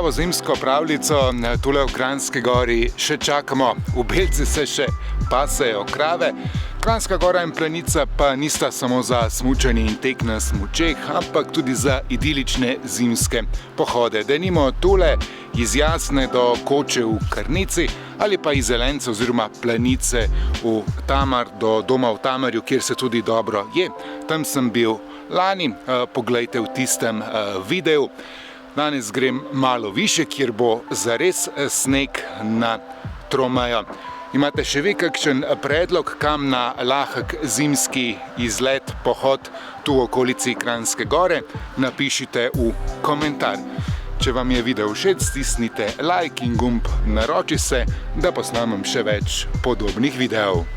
pravo zimsko pravljico tule v Kranjski Gori še čakamo. V Belci se še pasejo krave. Kranjska Gora in Planica pa nista samo za smučanje in tek na smučeh, ampak tudi za idilične zimske pohode. Denimo tule iz Jasne do Koče v Krnici ali pa iz Zelence oziroma Planice v Tamar do doma v Tamarju, kjer se tudi dobro je. Tam sem bil lani, poglejte v tistem videu. Danes grem malo više, kjer bo zares sneg na tromejo. Imate še vi kakšen predlog, kam na lahek zimski izlet, pohod tu v okolici Kranjske Gore? Napišite v komentar. Če vam je video všeč, stisnite like in gumb naroči se, da posnamem še več podobnih videov.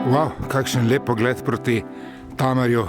Wow, kakšen lep pogled proti Tamarju.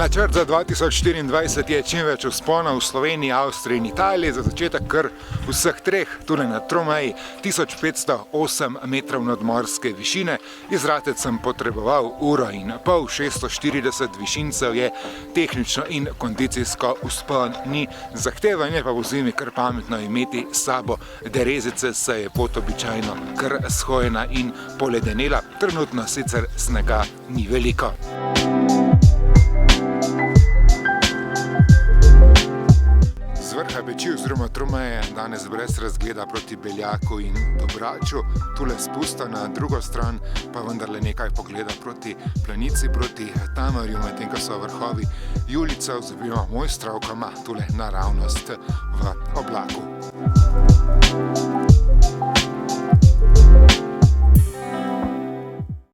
Načrt za 2024 je čim več vzponov v Sloveniji, Avstriji in Italiji, za začetek kar vseh treh, tule na tromeji, 1508 metrov nadmorske višine. Izratec sem potreboval uro in pol, 640 višincev je tehnično in kondicijsko vzpon ni zahteven, je pa v zimi kar pametno imeti s sabo derezice, saj je pot običajno kar shojena in poledenela. Trenutno sicer snega ni veliko. Z vrha Beči oziroma Tromeje danes brez razgleda proti Beljaku in Dobraču, tule spusta na drugo stran, pa vendarle nekaj pogleda proti Planici, proti Tamarju, medtem ko so vrhovi Julicev z obima mojstrovkama tule naravnost v oblaku.